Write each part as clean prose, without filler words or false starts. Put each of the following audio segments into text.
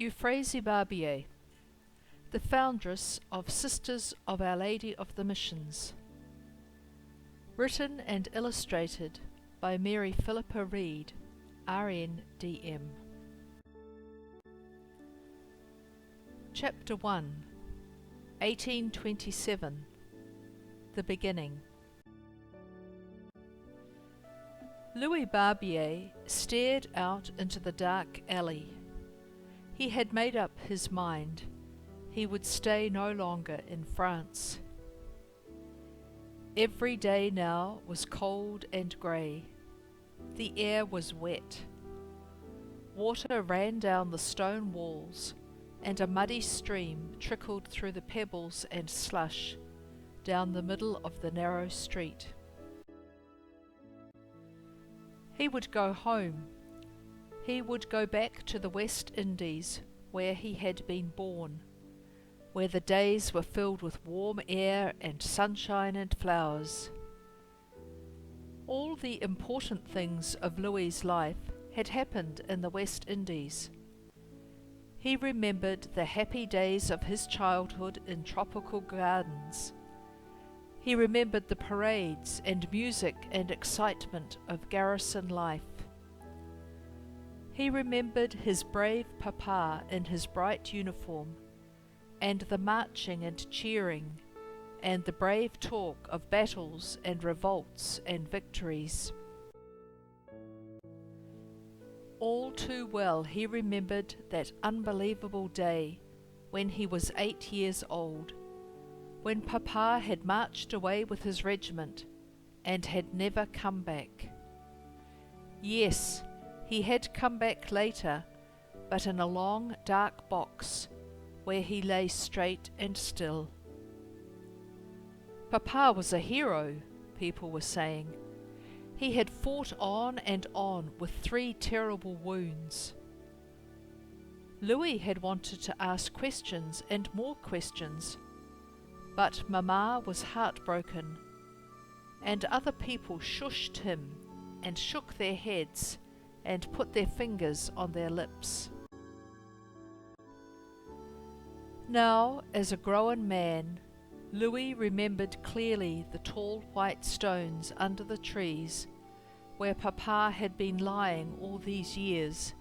Euphrasie Barbier, the foundress of Sisters of Our Lady of the Missions. Written and illustrated by Mary Philippa Reed, RNDM. Chapter 1, 1827. The Beginning. Louis Barbier stared out into the dark alley. He had made up his mind. He would stay no longer in France. Every day now was cold and grey. The air was wet. Water ran down the stone walls, and a muddy stream trickled through the pebbles and slush down the middle of the narrow street. He would go home. He would go back to the West Indies, where he had been born, where the days were filled with warm air and sunshine and flowers. All the important things of Louis's life had happened in the West Indies. He remembered the happy days of his childhood in tropical gardens. He remembered the parades and music and excitement of garrison life. He remembered his brave papa in his bright uniform, and the marching and cheering, and the brave talk of battles and revolts and victories. All too well he remembered that unbelievable day when he was 8 years old, when papa had marched away with his regiment and had never come back. Yes, he had come back later, but in a long dark box where he lay straight and still. Papa was a hero, people were saying. He had fought on and on with 3 terrible wounds. Louis had wanted to ask questions and more questions, but Mama was heartbroken, and other people shushed him and shook their heads and put their fingers on their lips. Now, as a grown man, Louis remembered clearly the tall white stones under the trees where papa had been lying all these years,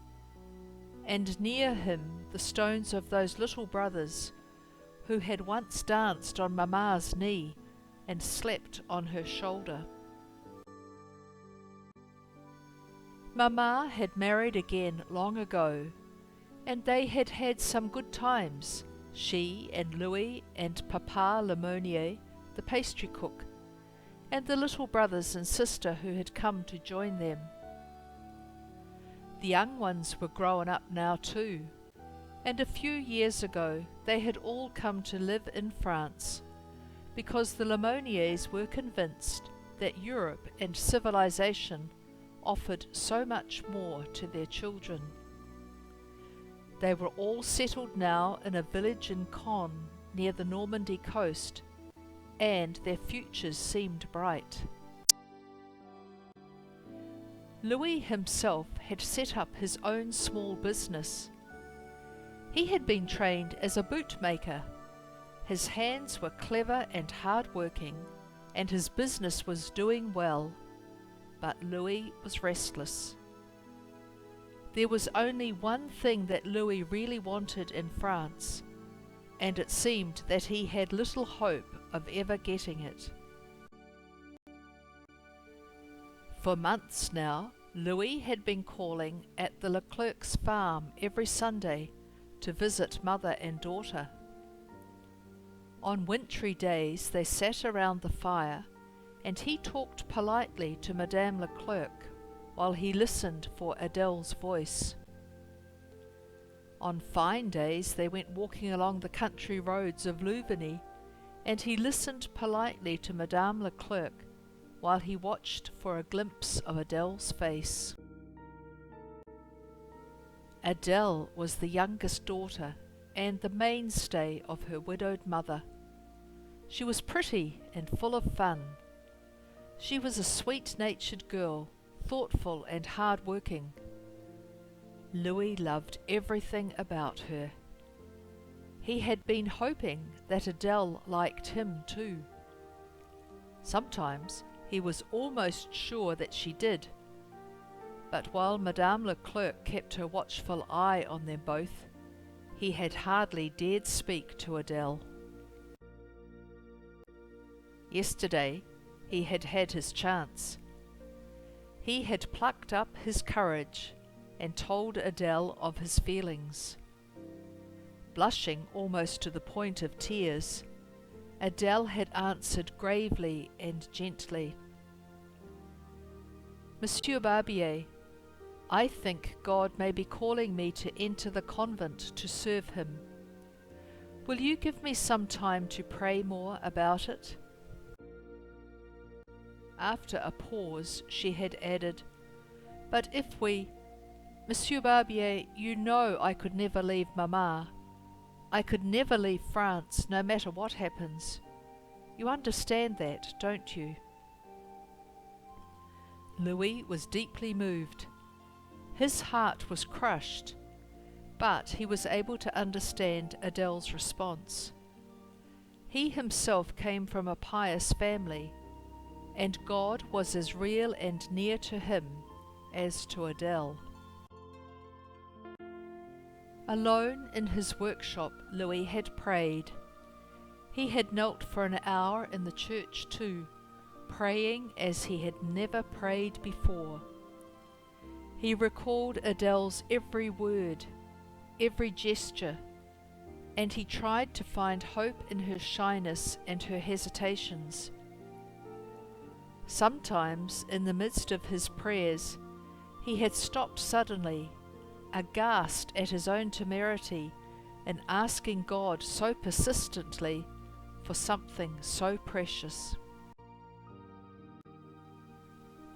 and near him the stones of those little brothers who had once danced on Mama's knee and slept on her shoulder. Mama had married again long ago, and they had had some good times, she and Louis and Papa Lemonnier, the pastry cook, and the little brothers and sister who had come to join them. The young ones were grown up now too, and a few years ago they had all come to live in France, because the Lemonniers were convinced that Europe and civilization offered so much more to their children. They were all settled now in a village in Caen near the Normandy coast, and their futures seemed bright. Louis himself had set up his own small business. He had been trained as a bootmaker. His hands were clever and hard-working, and his business was doing well. But Louis was restless. There was only one thing that Louis really wanted in France, and it seemed that he had little hope of ever getting it. For months now, Louis had been calling at the Leclerc's farm every Sunday to visit mother and daughter. On wintry days they sat around the fire, and he talked politely to Madame Leclerc while he listened for Adele's voice. On fine days they went walking along the country roads of Louvigny, and he listened politely to Madame Leclerc while he watched for a glimpse of Adele's face. Adele was the youngest daughter and the mainstay of her widowed mother. She was pretty and full of fun. She was a sweet-natured girl, thoughtful and hard-working. Louis loved everything about her. He had been hoping that Adele liked him too. Sometimes he was almost sure that she did, but while Madame Leclerc kept her watchful eye on them both, he had hardly dared speak to Adele. Yesterday he had had his chance. He had plucked up his courage and told Adele of his feelings. Blushing almost to the point of tears, Adele had answered gravely and gently, "Monsieur Barbier, I think God may be calling me to enter the convent to serve him. Will you give me some time to pray more about it?" After a pause, she had added, "But if Monsieur Barbier, you know I could never leave Mamma. I could never leave France, no matter what happens. You understand that, don't you?" Louis was deeply moved. His heart was crushed, but he was able to understand Adele's response. He himself came from a pious family, and God was as real and near to him as to Adele. Alone in his workshop, Louis had prayed. He had knelt for an hour in the church too, praying as he had never prayed before. He recalled Adele's every word, every gesture, and he tried to find hope in her shyness and her hesitations. Sometimes, in the midst of his prayers, he had stopped suddenly, aghast at his own temerity in asking God so persistently for something so precious.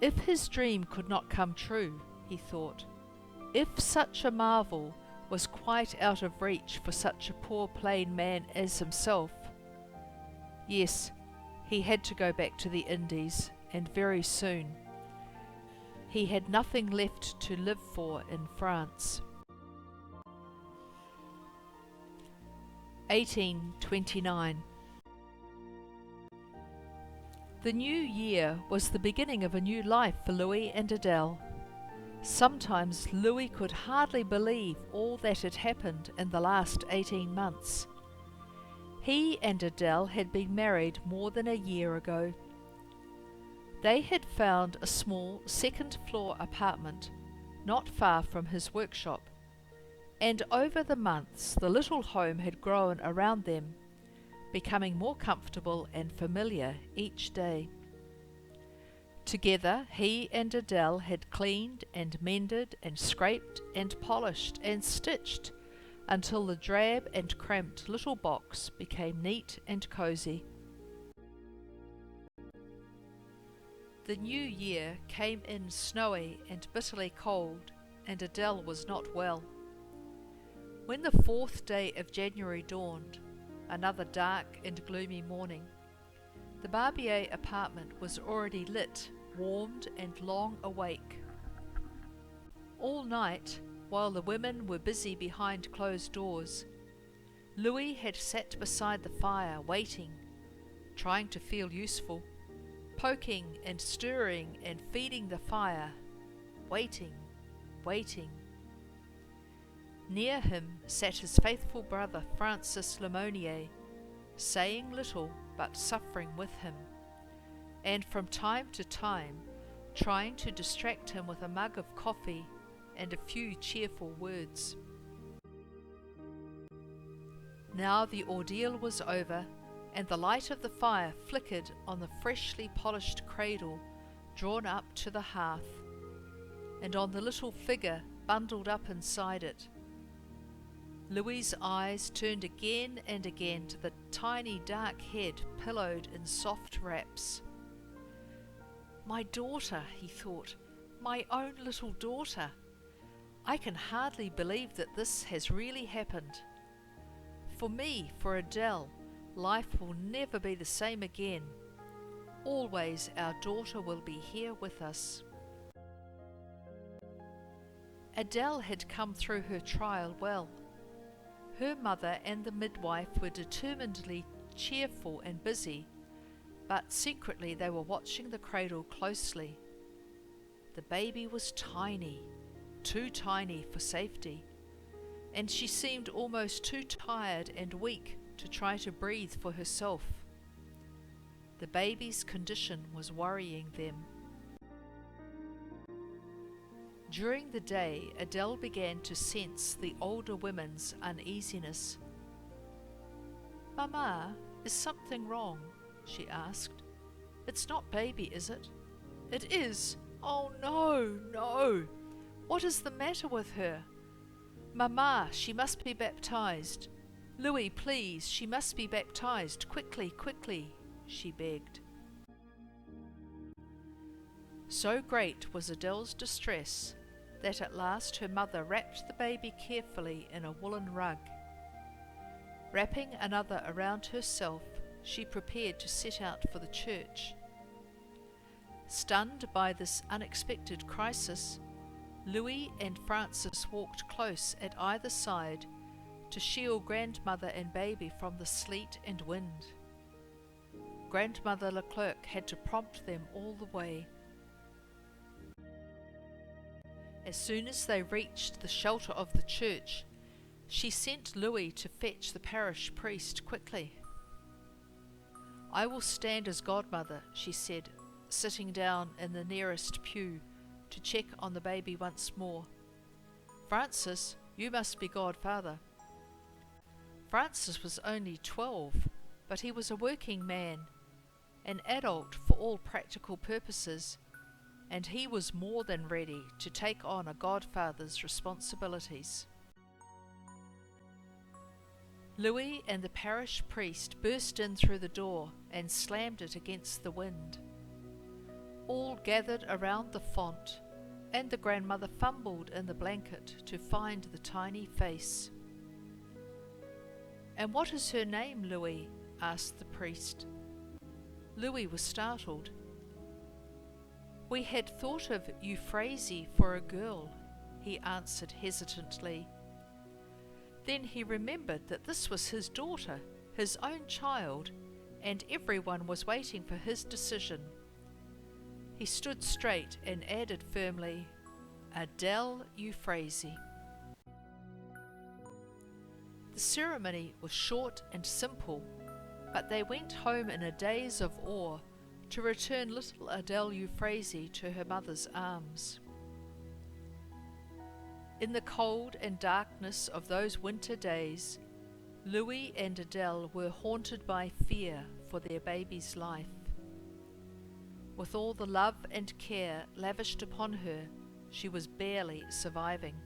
If his dream could not come true, he thought, if such a marvel was quite out of reach for such a poor plain man as himself, yes, he had to go back to the Indies, and very soon. He had nothing left to live for in France. 1829. The new year was the beginning of a new life for Louis and Adele. Sometimes Louis could hardly believe all that had happened in the last 18 months. He and Adele had been married more than a year ago. They had found a small second-floor apartment not far from his workshop, and over the months the little home had grown around them, becoming more comfortable and familiar each day. Together he and Adele had cleaned and mended and scraped and polished and stitched until the drab and cramped little box became neat and cosy. The new year came in snowy and bitterly cold, and Adele was not well. When the 4th day of January dawned, another dark and gloomy morning, the Barbier apartment was already lit, warmed and long awake. All night, while the women were busy behind closed doors, Louis had sat beside the fire waiting, trying to feel useful, poking and stirring and feeding the fire, waiting. Near him sat his faithful brother Francis Lemonnier, saying little but suffering with him, and from time to time trying to distract him with a mug of coffee and a few cheerful words. Now the ordeal was over, and the light of the fire flickered on the freshly polished cradle drawn up to the hearth, and on the little figure bundled up inside it. Louis's eyes turned again and again to the tiny dark head pillowed in soft wraps. My daughter, he thought, my own little daughter. I can hardly believe that this has really happened. For me, for Adele, life will never be the same again. Always our daughter will be here with us. Adele had come through her trial well. Her mother and the midwife were determinedly cheerful and busy, but secretly they were watching the cradle closely. The baby was tiny, too tiny for safety, and she seemed almost too tired and weak to try to breathe for herself. The baby's condition was worrying them. During the day, Adele began to sense the older women's uneasiness. "Mama, is something wrong?" she asked. "It's not baby, is it?" "It is. Oh no, no. What is the matter with her?" "Mama, she must be baptized. Louis, please, she must be baptized. Quickly, quickly," she begged. So great was Adele's distress that at last her mother wrapped the baby carefully in a woolen rug. Wrapping another around herself, she prepared to set out for the church. Stunned by this unexpected crisis, Louis and Francis walked close at either side to shield grandmother and baby from the sleet and wind. Grandmother Leclerc had to prompt them all the way. As soon as they reached the shelter of the church, she sent Louis to fetch the parish priest quickly. "I will stand as godmother," she said, sitting down in the nearest pew to check on the baby once more. "Francis, you must be godfather." Francis was only 12, but he was a working man, an adult for all practical purposes, and he was more than ready to take on a godfather's responsibilities. Louis and the parish priest burst in through the door and slammed it against the wind. All gathered around the font, and the grandmother fumbled in the blanket to find the tiny face. "And what is her name, Louis?" asked the priest. Louis was startled. "We had thought of Euphrasie for a girl," he answered hesitantly. Then he remembered that this was his daughter, his own child, and everyone was waiting for his decision. He stood straight and added firmly, "Adele Euphrasie." The ceremony was short and simple, but they went home in a daze of awe to return little Adele Euphrasie to her mother's arms. In the cold and darkness of those winter days, Louis and Adele were haunted by fear for their baby's life. With all the love and care lavished upon her, she was barely surviving.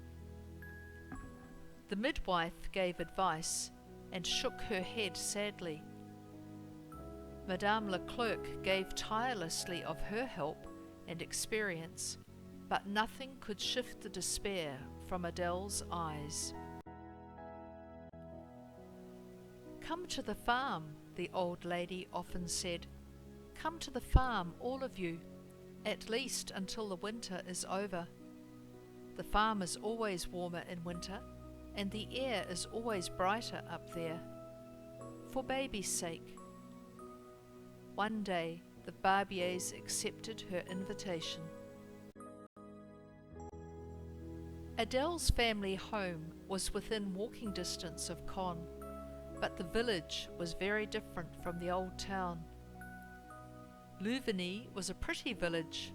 The midwife gave advice and shook her head sadly. Madame Leclerc gave tirelessly of her help and experience, but nothing could shift the despair from Adele's eyes. "Come to the farm," the old lady often said. "Come to the farm, all of you, at least until the winter is over. The farm is always warmer in winter, and the air is always brighter up there. For baby's sake." One day, the Barbiers accepted her invitation. Adele's family home was within walking distance of Caen, but the village was very different from the old town. Louvigny was a pretty village,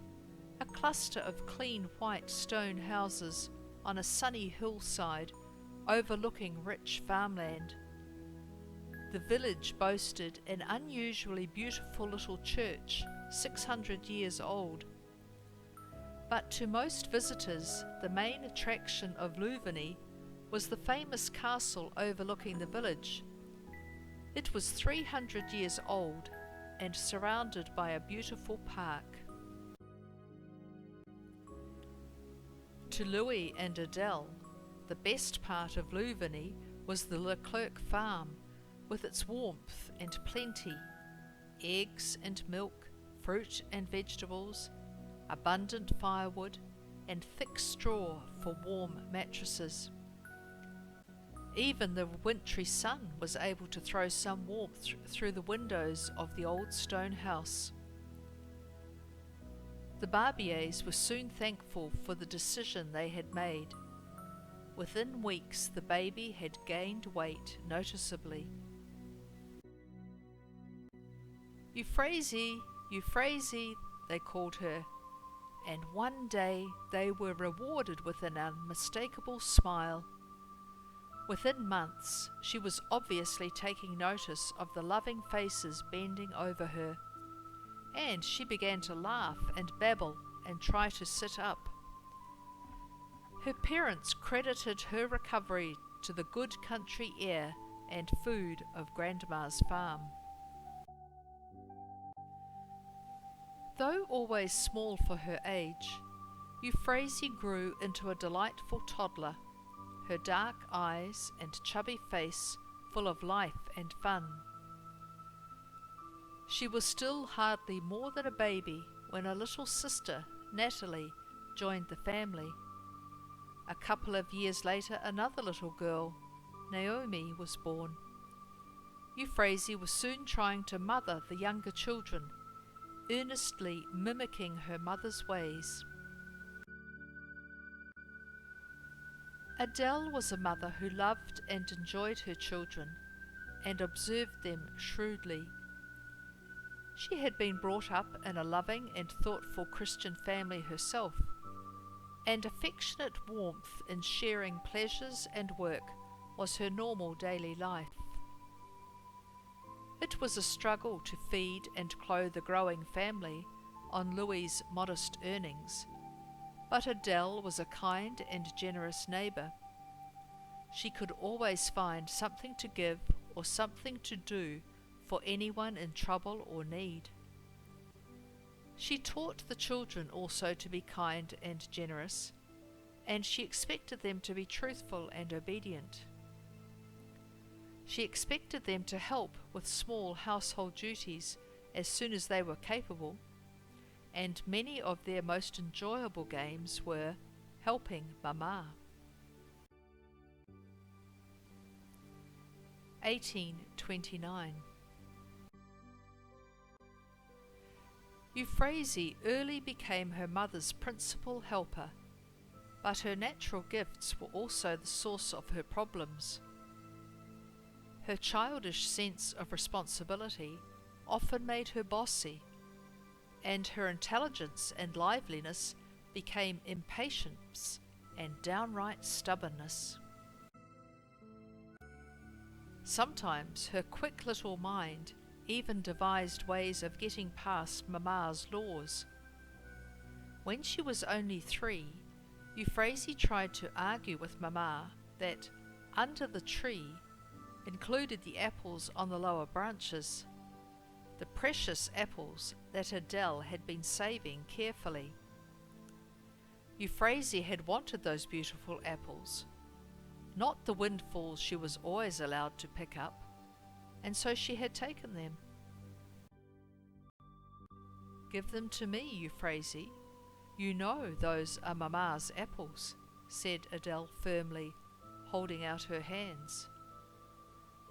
a cluster of clean white stone houses on a sunny hillside overlooking rich farmland. The village boasted an unusually beautiful little church, 600 years old. But to most visitors, the main attraction of Louvigny was the famous castle overlooking the village. It was 300 years old and surrounded by a beautiful park. To Louis and Adele, the best part of Louvigny was the Leclerc farm, with its warmth and plenty, eggs and milk, fruit and vegetables, abundant firewood, and thick straw for warm mattresses. Even the wintry sun was able to throw some warmth through the windows of the old stone house. The Barbiers were soon thankful for the decision they had made. Within weeks, the baby had gained weight noticeably. Euphrasie, Euphrasie, they called her, and one day they were rewarded with an unmistakable smile. Within months, she was obviously taking notice of the loving faces bending over her, and she began to laugh and babble and try to sit up. Her parents credited her recovery to the good country air and food of Grandma's farm. Though always small for her age, Euphrasie grew into a delightful toddler, her dark eyes and chubby face full of life and fun. She was still hardly more than a baby when a little sister, Natalie, joined the family. A couple of years later, another little girl, Naomi, was born. Euphrasie was soon trying to mother the younger children, earnestly mimicking her mother's ways. Adele was a mother who loved and enjoyed her children and observed them shrewdly. She had been brought up in a loving and thoughtful Christian family herself, and affectionate warmth in sharing pleasures and work was her normal daily life. It was a struggle to feed and clothe a growing family on Louis's modest earnings, but Adele was a kind and generous neighbour. She could always find something to give or something to do for anyone in trouble or need. She taught the children also to be kind and generous, and she expected them to be truthful and obedient. She expected them to help with small household duties as soon as they were capable, and many of their most enjoyable games were helping Mama. 1829. Euphrasie early became her mother's principal helper, but her natural gifts were also the source of her problems. Her childish sense of responsibility often made her bossy, and her intelligence and liveliness became impatience and downright stubbornness. Sometimes her quick little mind even devised ways of getting past Mama's laws. When she was only 3, Euphrasie tried to argue with Mama that under the tree included the apples on the lower branches, the precious apples that Adele had been saving carefully. Euphrasie had wanted those beautiful apples, not the windfalls she was always allowed to pick up, and so she had taken them. "Give them to me, Euphrasie. You know those are Mama's apples," said Adele firmly, holding out her hands.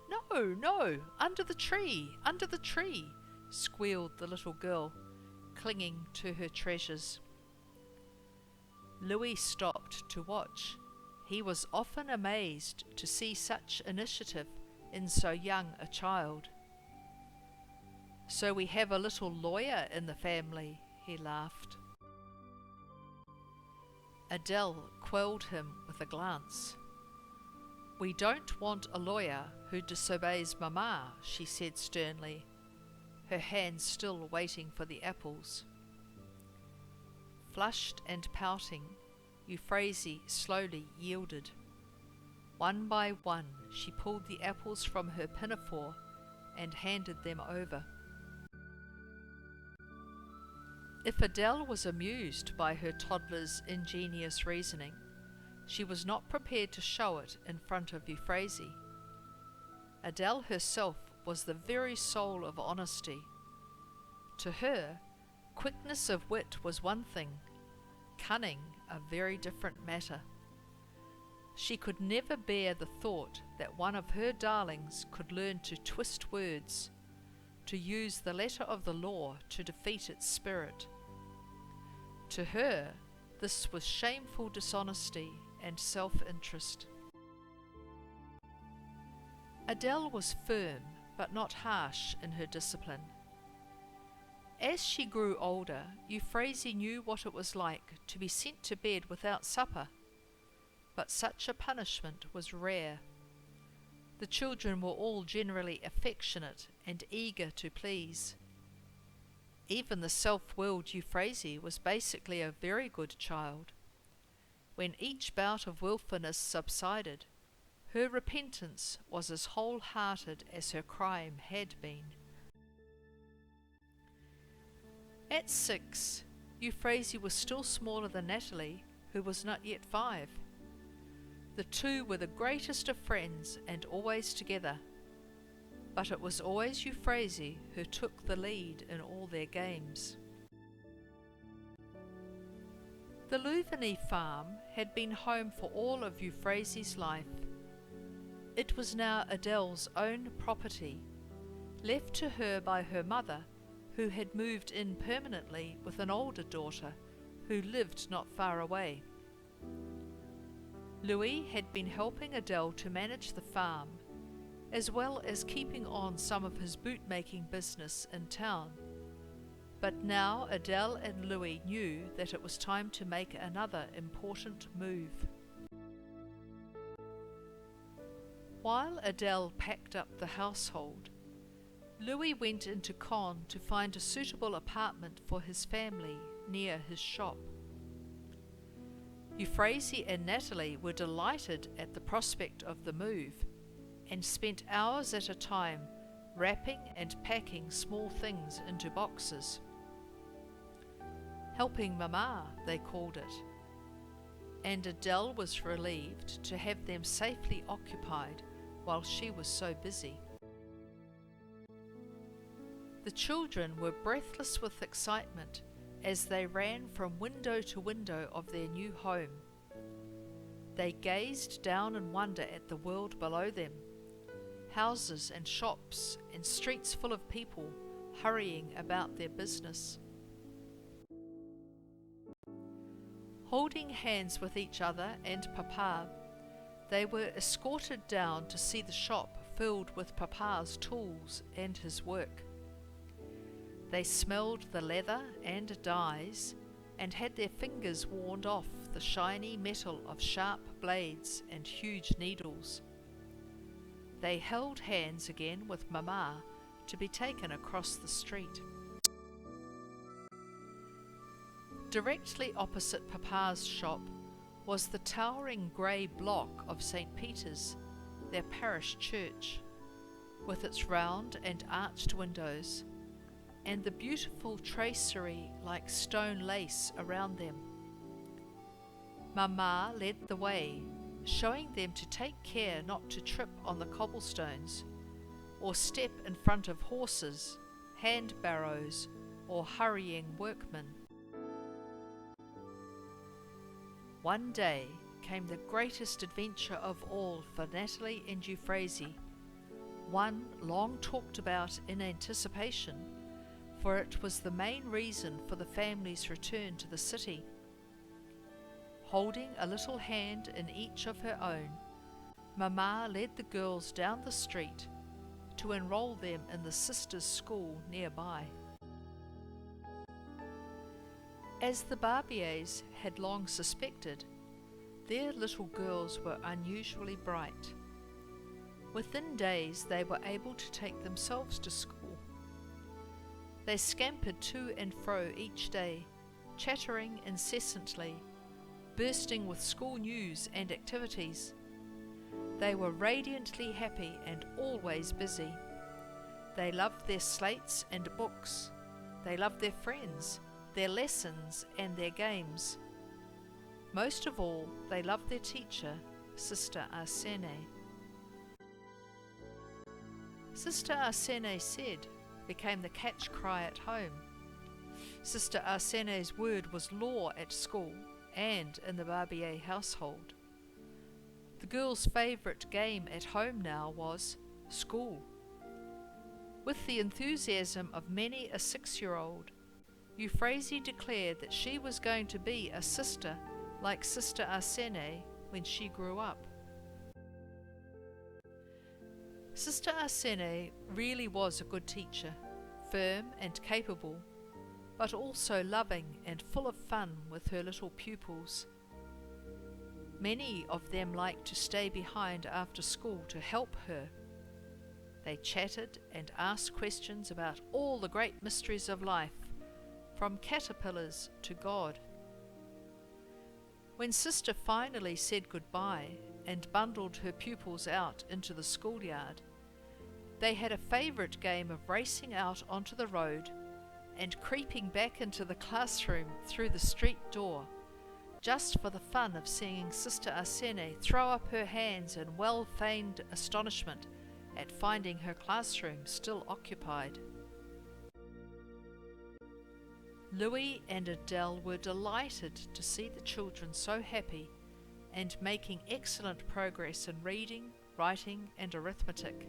"No, no, under the tree, under the tree," squealed the little girl, clinging to her treasures. Louis stopped to watch. He was often amazed to see such initiative in so young a child. "So we have a little lawyer in the family," he laughed. Adele quelled him with a glance. "We don't want a lawyer who disobeys Mama," she said sternly, her hands still waiting for the apples. Flushed and pouting, Euphrasie slowly yielded. One by one she pulled the apples from her pinafore and handed them over. If Adele was amused by her toddler's ingenious reasoning, she was not prepared to show it in front of Euphrasie. Adele herself was the very soul of honesty. To her, quickness of wit was one thing, cunning a very different matter. She could never bear the thought that one of her darlings could learn to twist words, to use the letter of the law to defeat its spirit. To her, this was shameful dishonesty and self-interest. Adele was firm but not harsh in her discipline. As she grew older, Euphrasie knew what it was like to be sent to bed without supper, but such a punishment was rare. The children were all generally affectionate and eager to please. Even the self-willed Euphrasie was basically a very good child. When each bout of willfulness subsided, her repentance was as wholehearted as her crime had been. At 6, Euphrasie was still smaller than Natalie, who was not yet 5. The two were the greatest of friends and always together, but it was always Euphrasie who took the lead in all their games. The Louvigny farm had been home for all of Euphrasie's life. It was now Adele's own property, left to her by her mother, who had moved in permanently with an older daughter who lived not far away. Louis had been helping Adele to manage the farm, as well as keeping on some of his bootmaking business in town. But now Adele and Louis knew that it was time to make another important move. While Adele packed up the household, Louis went into Caen to find a suitable apartment for his family near his shop. Euphrasie and Natalie were delighted at the prospect of the move and spent hours at a time wrapping and packing small things into boxes. Helping Mama, they called it, and Adele was relieved to have them safely occupied while she was so busy. The children were breathless with excitement as they ran from window to window of their new home. They gazed down in wonder at the world below them, houses and shops and streets full of people hurrying about their business. Holding hands with each other and Papa, they were escorted down to see the shop filled with Papa's tools and his work. They smelled the leather and dyes and had their fingers warned off the shiny metal of sharp blades and huge needles. They held hands again with Mama to be taken across the street. Directly opposite Papa's shop was the towering grey block of St. Peter's, their parish church, with its round and arched windows, and the beautiful tracery like stone lace around them. Mama led the way, showing them to take care not to trip on the cobblestones, or step in front of horses, hand barrows, or hurrying workmen. One day came the greatest adventure of all for Natalie and Euphrasie, one long talked about in anticipation, for it was the main reason for the family's return to the city. Holding a little hand in each of her own, Mama led the girls down the street to enroll them in the sisters' school nearby. As the Barbiers had long suspected, their little girls were unusually bright. Within days they were able to take themselves to school. They scampered to and fro each day, chattering incessantly, bursting with school news and activities. They were radiantly happy and always busy. They loved their slates and books. They loved their friends, their lessons and their games. Most of all, they loved their teacher, Sister Arsene. Sister Arsene said became the catch cry at home. Sister Arsene's word was law at school, and in the Barbier household. The girls' favourite game at home now was school. With the enthusiasm of many a 6-year-old, Euphrasie declared that she was going to be a sister like Sister Arsene when she grew up. Sister Arsene really was a good teacher, firm and capable, but also loving and full of fun with her little pupils. Many of them liked to stay behind after school to help her. They chatted and asked questions about all the great mysteries of life, from caterpillars to God. When Sister finally said goodbye and bundled her pupils out into the schoolyard, they had a favourite game of racing out onto the road and creeping back into the classroom through the street door, just for the fun of seeing Sister Arsene throw up her hands in well-feigned astonishment at finding her classroom still occupied. Louis and Adele were delighted to see the children so happy and making excellent progress in reading, writing and arithmetic.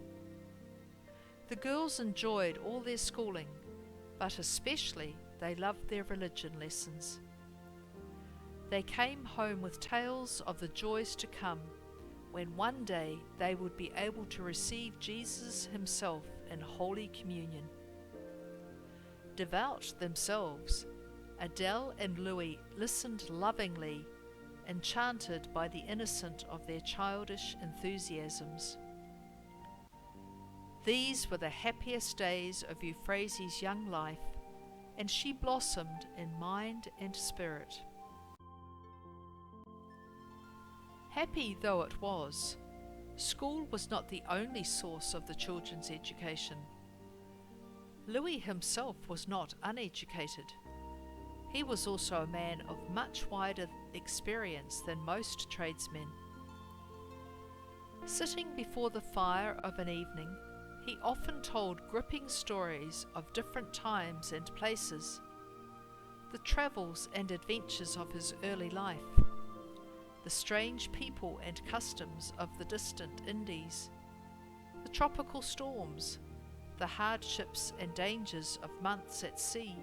The girls enjoyed all their schooling, but especially they loved their religion lessons. They came home with tales of the joys to come, when one day they would be able to receive Jesus himself in Holy Communion. Devout themselves, Adele and Louis listened lovingly, enchanted by the innocence of their childish enthusiasms. These were the happiest days of Euphrasie's young life, and she blossomed in mind and spirit. Happy though it was, school was not the only source of the children's education. Louis himself was not uneducated. He was also a man of much wider experience than most tradesmen. Sitting before the fire of an evening, he often told gripping stories of different times and places, the travels and adventures of his early life, the strange people and customs of the distant Indies, the tropical storms, the hardships and dangers of months at sea,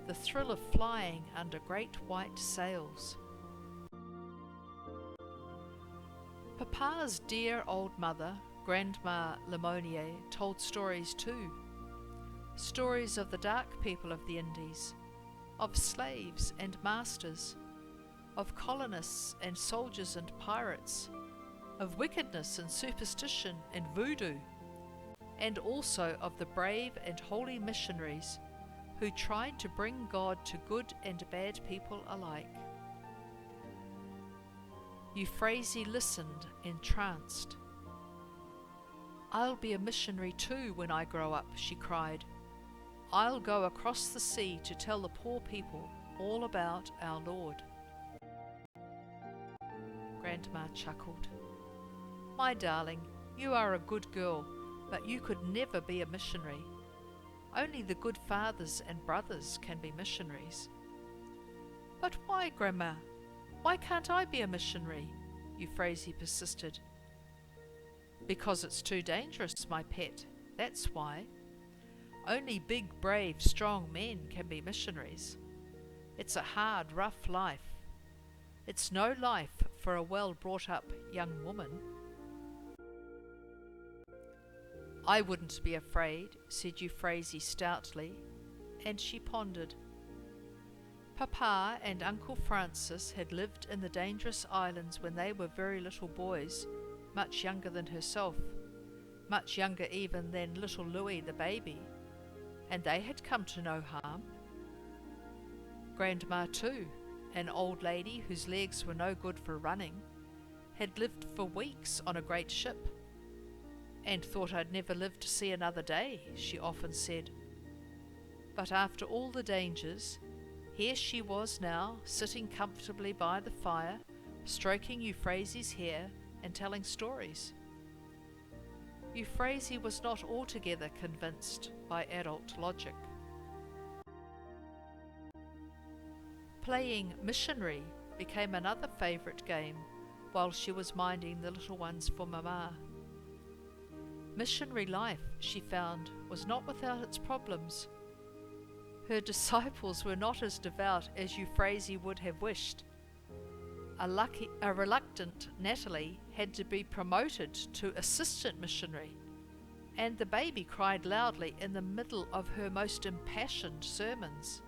the thrill of flying under great white sails. Papa's dear old mother, Grandma Lemonnier, told stories too. Stories of the dark people of the Indies, of slaves and masters, of colonists and soldiers and pirates, of wickedness and superstition and voodoo, and also of the brave and holy missionaries who tried to bring God to good and bad people alike. Euphrasie listened entranced. "I'll be a missionary too when I grow up," she cried. "I'll go across the sea to tell the poor people all about our Lord." Grandma chuckled. "My darling, you are a good girl, but you could never be a missionary. Only the good fathers and brothers can be missionaries." "But why, Grandma? Why can't I be a missionary?" Euphrasie persisted. "Because it's too dangerous, my pet, that's why. Only big, brave, strong men can be missionaries. It's a hard, rough life. It's no life for a well-brought-up young woman." "I wouldn't be afraid," said Euphrasie stoutly, and she pondered. Papa and Uncle Francis had lived in the dangerous islands when they were very little boys, much younger than herself, much younger even than little Louis the baby, and they had come to no harm. Grandma too, an old lady whose legs were no good for running, had lived for weeks on a great ship, and thought I'd never live to see another day, she often said. But after all the dangers, here she was now, sitting comfortably by the fire, stroking Euphrasie's hair and telling stories. Euphrasie was not altogether convinced by adult logic. Playing missionary became another favourite game while she was minding the little ones for Mama. Missionary life, she found, was not without its problems. Her disciples were not as devout as Euphrasie would have wished. A reluctant Natalie had to be promoted to assistant missionary, and the baby cried loudly in the middle of her most impassioned sermons.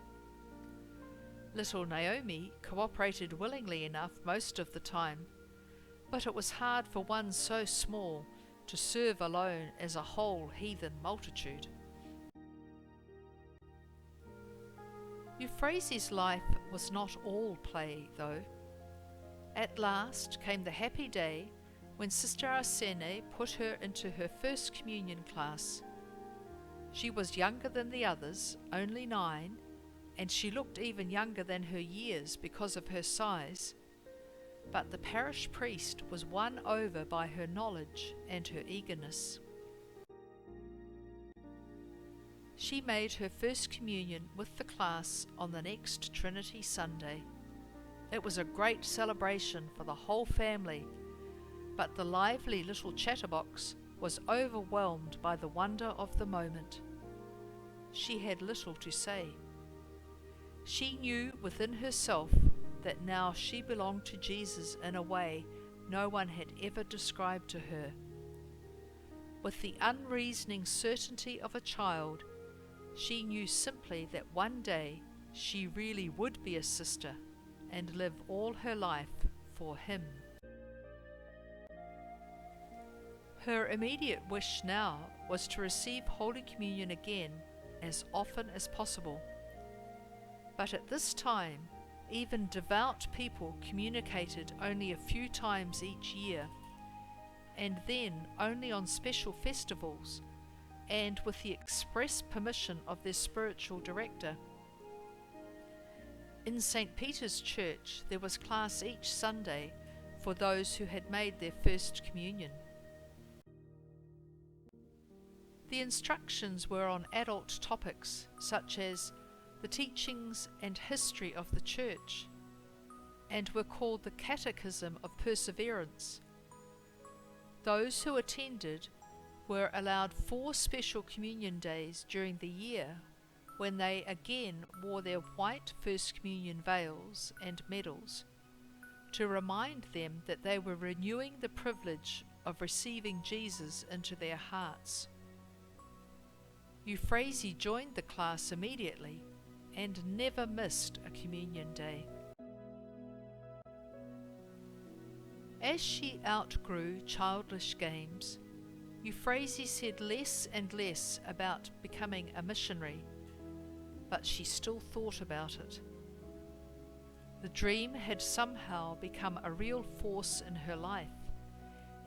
Little Naomi cooperated willingly enough most of the time, but it was hard for one so small to serve alone as a whole heathen multitude. Euphrasie's life was not all play, though. At last came the happy day when Sister Arsene put her into her first communion class. She was younger than the others, only 9, and she looked even younger than her years because of her size, but the parish priest was won over by her knowledge and her eagerness. She made her first communion with the class on the next Trinity Sunday. It was a great celebration for the whole family, but the lively little chatterbox was overwhelmed by the wonder of the moment. She had little to say. She knew within herself that now she belonged to Jesus in a way no one had ever described to her. With the unreasoning certainty of a child, she knew simply that one day she really would be a sister and live all her life for him. Her immediate wish now was to receive Holy Communion again as often as possible. But at this time, even devout people communicated only a few times each year, and then only on special festivals and with the express permission of their spiritual director. In St. Peter's Church there was class each Sunday for those who had made their first communion. The instructions were on adult topics such as the teachings and history of the Church, and were called the Catechism of Perseverance. Those who attended were allowed 4 special communion days during the year, when they again wore their white First Communion veils and medals, to remind them that they were renewing the privilege of receiving Jesus into their hearts. Euphrasie joined the class immediately and never missed a communion day. As she outgrew childish games, Euphrasie said less and less about becoming a missionary, but she still thought about it. The dream had somehow become a real force in her life,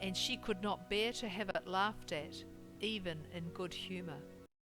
and she could not bear to have it laughed at, even in good humour.